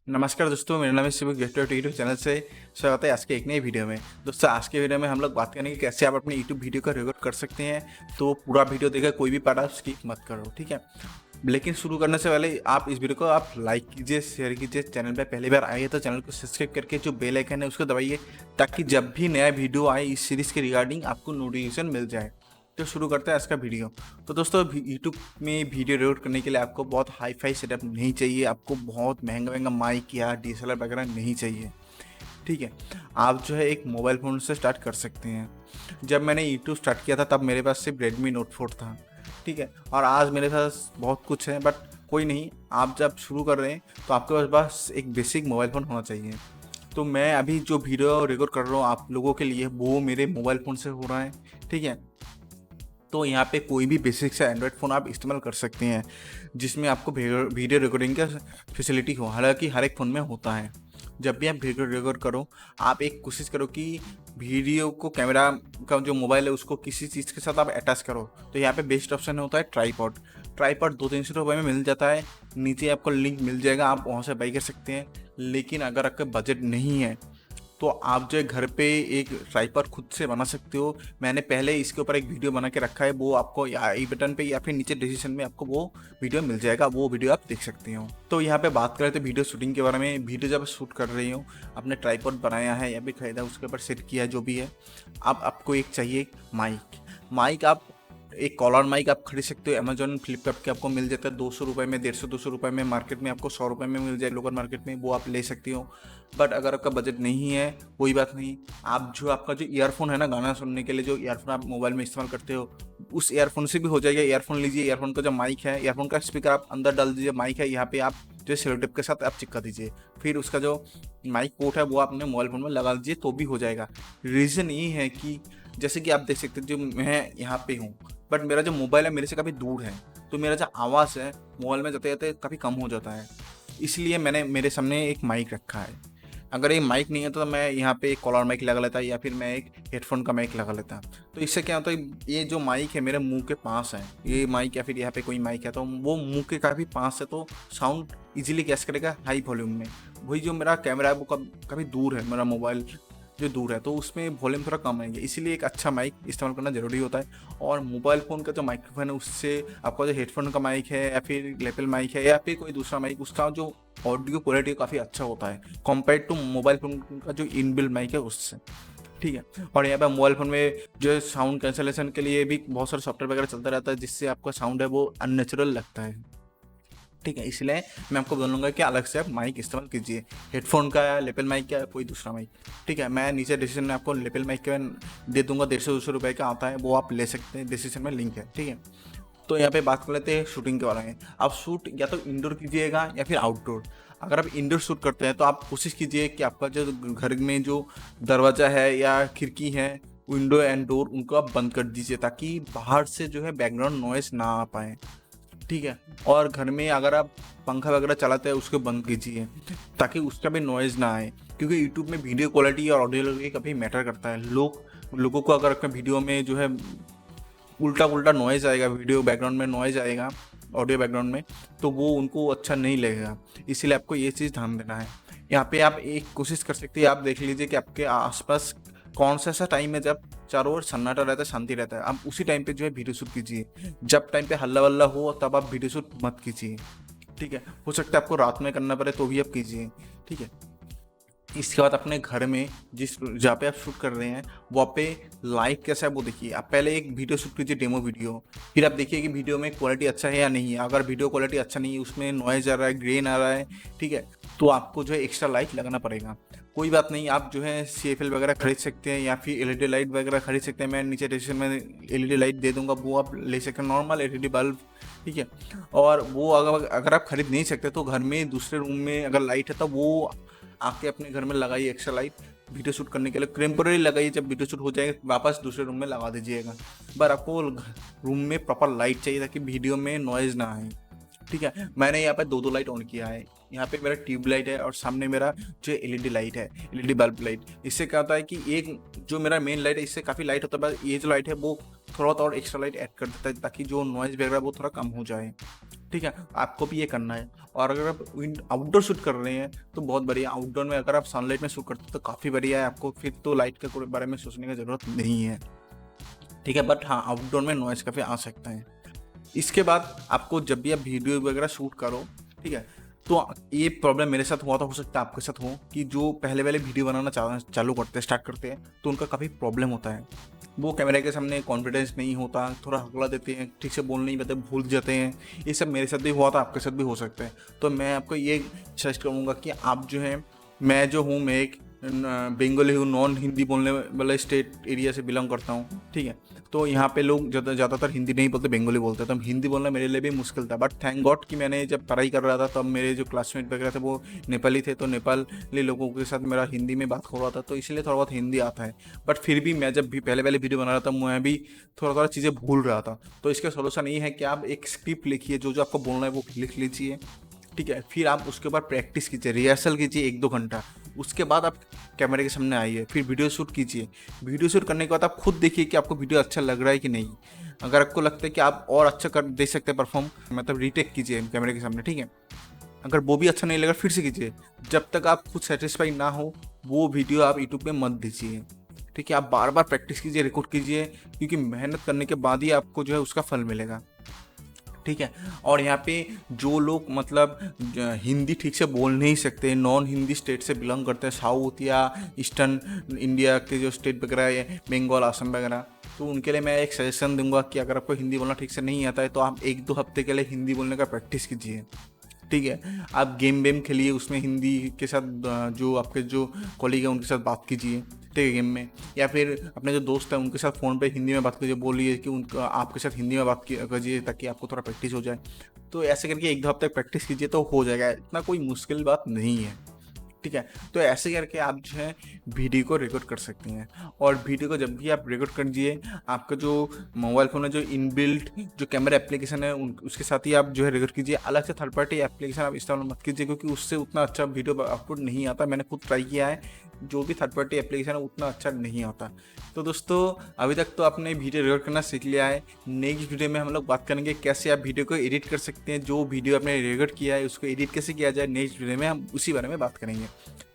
नमस्कार दोस्तों, मेरा नाम है शिव गेस्ट यूट्यूब चैनल से स्वागत है आज के एक नई वीडियो में। दोस्तों आज के वीडियो में हम लोग बात करेंगे कि कैसे आप अपनी यूट्यूब वीडियो का रिकॉर्ड कर सकते हैं। तो पूरा वीडियो देखा, कोई भी पार्ट आप स्किप मत करो, ठीक है। लेकिन शुरू करने से पहले आप इस वीडियो को आप लाइक कीजिए, शेयर कीजिए। चैनल पे पहली बार आइए तो चैनल को सब्सक्राइब करके जो बेल आइकन है उसको दबाइए, ताकि जब भी नया वीडियो आए इस सीरीज़ के रिगार्डिंग आपको नोटिफिकेशन मिल जाए। तो शुरू करते हैं आज का वीडियो। तो दोस्तों यूट्यूब में वीडियो रिकॉर्ड करने के लिए आपको बहुत हाई फाई सेटअप नहीं चाहिए, आपको बहुत महंगा महंगा माइक या DSLR वगैरह नहीं चाहिए, ठीक है। आप जो है एक मोबाइल फ़ोन से स्टार्ट कर सकते हैं। जब मैंने यूट्यूब स्टार्ट किया था तब मेरे पास सिर्फ Redmi Note 4 था, ठीक है। और आज मेरे पास बहुत कुछ है, बट कोई नहीं, आप जब शुरू कर रहे हैं तो आपके पास बस एक बेसिक मोबाइल फ़ोन होना चाहिए। तो मैं अभी जो वीडियो रिकॉर्ड कर रहा हूँ आप लोगों के लिए, वो मेरे मोबाइल फ़ोन से हो रहा है, ठीक है। तो यहाँ पे कोई भी बेसिक सा एंड्रॉयड फ़ोन आप इस्तेमाल कर सकते हैं जिसमें आपको वीडियो रिकॉर्डिंग का फैसिलिटी हो। हालांकि हर एक फ़ोन में होता है। जब भी आप वीडियो रिकॉर्ड करो, आप एक कोशिश करो कि वीडियो को कैमरा का जो मोबाइल है उसको किसी चीज़ के साथ आप अटैच करो। तो यहाँ पे बेस्ट ऑप्शन होता है ट्राईपॉड। ट्राईपॉड 200-300 रुपये में मिल जाता है, नीचे आपको लिंक मिल जाएगा, आप वहाँ से बाई कर सकते हैं। लेकिन अगर आपका बजट नहीं है तो आप जो है घर पे एक ट्राइपॉड खुद से बना सकते हो। मैंने पहले इसके ऊपर एक वीडियो बना के रखा है, वो आपको आई बटन पे या फिर नीचे डिस्क्रिप्शन में आपको वो वीडियो मिल जाएगा, वो वीडियो आप देख सकते हो। तो यहाँ पे बात करें तो वीडियो शूटिंग के बारे में। वीडियो जब शूट कर रही हो, आपने ट्राइपॉड बनाया है या फिर खरीदा, उसके ऊपर सेट किया है, जो भी है, अब आपको एक चाहिए माइक आप एक कॉलर माइक आप खरीद सकते हो। अमेजोन फ्लिपकार्ट के आपको मिल जाता है 200 रुपये में, 150-200 रुपये में। मार्केट में आपको 100 रुपये में मिल जाए, लोकल मार्केट में, वो आप ले सकती हो। बट अगर आपका बजट नहीं है, कोई बात नहीं, आप जो आपका जो ईयरफोन है ना, गाना सुनने के लिए जो ईयरफोन आप मोबाइल में इस्तेमाल करते हो, उस ईयरफोन से भी हो जाएगा। ईयरफोन लीजिए, ईयरफोन का जो माइक है, ईयरफोन का स्पीकर आप अंदर डाल दीजिए, माइक है यहाँ पे आप जो सेलो टेप के साथ आप चिपका दीजिए, फिर उसका जो माइक पोर्ट है वो आपने मोबाइल फ़ोन में लगा दीजिए, तो भी हो जाएगा। रीज़न ये है कि जैसे कि आप देख सकते हैं, जो मैं यहाँ पे हूँ बट मेरा जो मोबाइल है मेरे से काफ़ी दूर है, तो मेरा जो आवाज़ है मोबाइल में जाते जाते काफ़ी कम हो जाता है। इसलिए मैंने मेरे सामने एक माइक रखा है। अगर ये माइक नहीं है तो मैं यहाँ पे एक कॉलर माइक लगा लेता या फिर मैं एक हेडफोन का माइक लगा लेता। तो इससे क्या होता है, ये जो माइक है मेरे मुंह के पास है, ये माइक या फिर यहाँ पे कोई माइक है तो वो मुंह के काफ़ी पास है, तो साउंड इजीली कैच करेगा हाई वॉल्यूम में। वही जो मेरा कैमरा है वो काफ़ी दूर है, मेरा मोबाइल जो दूर है, तो उसमें वॉल्यूम थोड़ा कम आएंगे, इसीलिए एक अच्छा माइक इस्तेमाल करना ज़रूरी होता है। और मोबाइल फ़ोन का जो माइक्रोफोन है उससे आपका जो हेडफोन का माइक है या फिर लेपल माइक है या फिर कोई दूसरा माइक, उसका जो ऑडियो क्वालिटी काफ़ी अच्छा होता है कंपेयर टू मोबाइल फ़ोन का जो इनबिल्ट माइक है उससे, ठीक है। और यहाँ पर मोबाइल फ़ोन में जो साउंड कैंसलेशन के लिए भी बहुत सारे सॉफ्टवेयर वगैरह चलता रहता है, जिससे आपका साउंड है वो अननेचुरल लगता है, ठीक है। इसलिए मैं आपको बोलूँगा कि अलग से आप माइक इस्तेमाल कीजिए, हेडफोन का या लेपल माइक का या कोई दूसरा माइक, ठीक है। मैं नीचे डिस्क्रिप्शन में आपको लेपल माइक का दे दूंगा, 150-200 रुपये का आता है, वो आप ले सकते हैं, डिस्क्रिप्शन में लिंक है, ठीक है। तो यहाँ पे बात कर लेते हैं शूटिंग के बारे में। आप शूट या तो इंडोर कीजिएगा या फिर आउटडोर। अगर आप इंडोर शूट करते हैं तो आप कोशिश कीजिए कि आपका जो घर में जो दरवाज़ा है या खिड़की है, विंडो एंड डोर, उनको आप बंद कर दीजिए, ताकि बाहर से जो है बैकग्राउंड नॉइस ना आ पाए, ठीक है। और घर में अगर आप पंखा वगैरह चलाते हैं उसको बंद कीजिए, ताकि उसका भी नॉइज़ ना आए, क्योंकि यूट्यूब में वीडियो क्वालिटी और ऑडियो क्वालिटी काफ़ी मैटर करता है। लोगों को अगर अपने वीडियो में जो है उल्टा उल्टा नॉइज़ आएगा, वीडियो बैकग्राउंड में नॉइज़ आएगा, ऑडियो बैकग्राउंड में, तो वो उनको अच्छा नहीं लगेगा। इसीलिए आपको ये चीज़ ध्यान देना है। यहाँ पे आप एक कोशिश कर सकते हैं, आप देख लीजिए कि आपके आसपास कौन सा ऐसा टाइम है जब चारों ओर सन्नाटा रहता है, शांति रहता है, आप उसी टाइम पे जो है वीडियो शूट कीजिए। जब टाइम पे हल्ला वल्ला हो तब आप वीडियो शूट मत कीजिए, ठीक है। हो सकता है आपको रात में करना पड़े तो भी आप कीजिए, ठीक है। इसके बाद अपने घर में जिस जहाँ पे आप शूट कर रहे हैं वहाँ पे लाइट कैसा है वो देखिए। आप पहले एक वीडियो शूट कीजिए, डेमो वीडियो, फिर आप देखिए कि वीडियो में क्वालिटी अच्छा है या नहीं है। अगर वीडियो क्वालिटी अच्छा नहीं है, उसमें नॉइज़ आ रहा है, ग्रेन आ रहा है, ठीक है, तो आपको जो है एक्स्ट्रा लाइट लगाना पड़ेगा। कोई बात नहीं, आप जो है CFL वगैरह खरीद सकते हैं या फिर LED लाइट वगैरह खरीद सकते हैं। मैं नीचे डिस्क्रिप्शन में LED लाइट दे दूंगा, वो आप ले सकते हैं, नॉर्मल LED बल्ब, ठीक है। और वो अगर आप खरीद नहीं सकते तो घर में दूसरे रूम में अगर लाइट है तो वो आके अपने घर में लगाइए एक्स्ट्रा लाइट, वीडियो शूट करने के लिए टेम्पोररी लगाइए। जब वीडियो शूट हो जाएगा वापस दूसरे रूम में लगा दीजिएगा। पर आपको रूम में प्रॉपर लाइट चाहिए ताकि वीडियो में नॉइज़ ना आए, ठीक है। मैंने यहाँ पे 2-2 लाइट ऑन किया है। यहाँ पे मेरा ट्यूब लाइट है और सामने मेरा जो LED लाइट है, LED बल्ब लाइट। इससे क्या होता है कि एक जो मेरा मेन लाइट है इससे काफ़ी लाइट होता है, ये जो लाइट है वो थोड़ा और एक्स्ट्रा लाइट ऐड कर देता है, ताकि जो नॉइज़ वगैरह वो थोड़ा कम हो जाए, ठीक है, आपको भी ये करना है। और अगर आप आउटडोर शूट कर रहे हैं तो बहुत बढ़िया। आउटडोर में अगर आप सनलाइट में शूट करते हैं तो काफ़ी बढ़िया है, आपको फिर तो लाइट के बारे में सोचने की ज़रूरत नहीं है। ठीक है, बट हाँ, आउटडोर में नॉइज़ काफ़ी आ सकता है। इसके बाद आपको जब भी आप वीडियो वगैरह शूट करो, ठीक है, तो ये प्रॉब्लम मेरे साथ हुआ था, हो सकता है आपके साथ हो, कि जो पहले वाले वीडियो बनाना चालू करते हैं, स्टार्ट करते हैं, तो उनका काफ़ी प्रॉब्लम होता है। वो कैमरे के सामने कॉन्फिडेंस नहीं होता, थोड़ा हकला देते हैं, ठीक से बोल नहीं पाते, भूल जाते हैं। ये सब मेरे साथ भी हुआ था, आपके साथ भी हो सकता है। तो मैं आपको ये सजेस्ट करूँगा कि आप जो है, मैं जो हूँ, मैं एक बंगाली हूँ, नॉन हिंदी बोलने वाले स्टेट एरिया से बिलोंग करता हूँ, ठीक है। तो यहाँ पे लोग ज़्यादातर हिंदी नहीं बोलते, बंगाली बोलते हैं। तो हिंदी बोलना मेरे लिए भी मुश्किल था, बट थैंक गॉड कि मैंने जब पढ़ाई कर रहा था तब मेरे जो क्लासमेट वगैरह थे वो नेपाली थे, तो नेपाली लोगों के साथ मेरा हिंदी में बात हो रहा था, तो इसलिए थोड़ा बहुत हिंदी आता है। बट फिर भी मैं जब भी पहले वीडियो बना रहा था, मैं भी थोड़ा थोड़ा चीज़ें भूल रहा था। तो इसका सोल्यूशन ये है कि आप एक स्क्रिप्ट लिखिए, जो आपको बोलना है वो लिख लीजिए, ठीक है। फिर आप उसके बाद प्रैक्टिस कीजिए, रिहर्सल कीजिए 1-2 घंटा। उसके बाद आप कैमरे के सामने आइए, फिर वीडियो शूट कीजिए। वीडियो शूट करने के बाद आप खुद देखिए कि आपको वीडियो अच्छा लग रहा है कि नहीं। अगर आपको लगता है कि आप और अच्छा कर दे सकते हैं परफॉर्म, मतलब रीटेक कीजिए कैमरे के सामने, ठीक है। अगर वो भी अच्छा नहीं लगा फिर से कीजिए। जब तक आप खुद सेटिस्फाई ना हो, वो वीडियो आप यूट्यूब पे मत दीजिए, ठीक है। आप बार बार प्रैक्टिस कीजिए, रिकॉर्ड कीजिए, क्योंकि मेहनत करने के बाद ही आपको जो है उसका फल मिलेगा, ठीक है। और यहाँ पे जो लोग मतलब हिंदी ठीक से बोल नहीं सकते, नॉन हिंदी स्टेट से बिलोंग करते हैं, साउथ या ईस्टर्न इंडिया के जो स्टेट वगैरह है, बंगाल, असम वगैरह, तो उनके लिए मैं एक सजेशन दूंगा कि अगर आपको हिंदी बोलना ठीक से नहीं आता है तो आप 1-2 हफ्ते के लिए हिंदी बोलने का प्रैक्टिस कीजिए, ठीक है। आप गेम वेम खेलिए, उसमें हिंदी के साथ जो आपके जो कॉलीग हैं उनके साथ बात कीजिए, ठीक है, गेम में। या फिर अपने जो दोस्त हैं उनके साथ फ़ोन पे हिंदी में बात कीजिए, बोलिए कि उनका आपके साथ हिंदी में बात कीजिए, ताकि आपको थोड़ा प्रैक्टिस हो जाए। तो ऐसे करके 1-2 हफ्ते प्रैक्टिस कीजिए तो हो जाएगा, इतना कोई मुश्किल बात नहीं है, ठीक है। तो ऐसे करके आप जो है वीडियो को रिकॉर्ड कर सकते हैं। और वीडियो को जब भी आप रिकॉर्ड कीजिए, आपका जो मोबाइल फ़ोन है, जो इनबिल्ट जो कैमरा एप्लीकेशन है उसके साथ ही आप जो है रिकॉर्ड कीजिए। अलग से थर्ड पार्टी एप्लीकेशन आप इस्तेमाल मत कीजिए, क्योंकि उससे उतना अच्छा वीडियो आउटपुट नहीं आता। मैंने खुद ट्राई किया है, जो भी थर्ड पार्टी एप्लीकेशन है उतना अच्छा नहीं आता। तो दोस्तों, अभी तक तो आपने वीडियो रिकॉर्ड करना सीख लिया है। नेक्स्ट वीडियो में हम लोग बात करेंगे कैसे आप वीडियो को एडिट कर सकते हैं। जो वीडियो आपने रिकॉर्ड किया है उसको एडिट कैसे किया जाए, नेक्स्ट वीडियो में हम उसी बारे में बात करेंगे।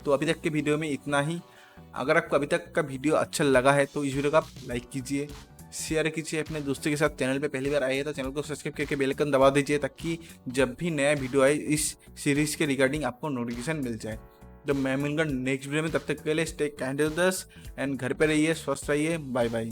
तो अभी तक के वीडियो में इतना ही। अगर आपको अभी तक का वीडियो अच्छा लगा है तो इस वीडियो को आप लाइक कीजिए, शेयर कीजिए अपने दोस्तों के साथ। चैनल पे पहली बार आए तो चैनल को सब्सक्राइब करके बेल आइकन दबा दीजिए, ताकि जब भी नया वीडियो आए इस सीरीज़ के रिगार्डिंग आपको नोटिफिकेशन मिल जाए। तो मैं मिलूंगा नेक्स्ट वीडियो में, तब तक के लिए स्टे काइंड एंड घर पे रहिए, स्वस्थ रहिए, बाय बाय।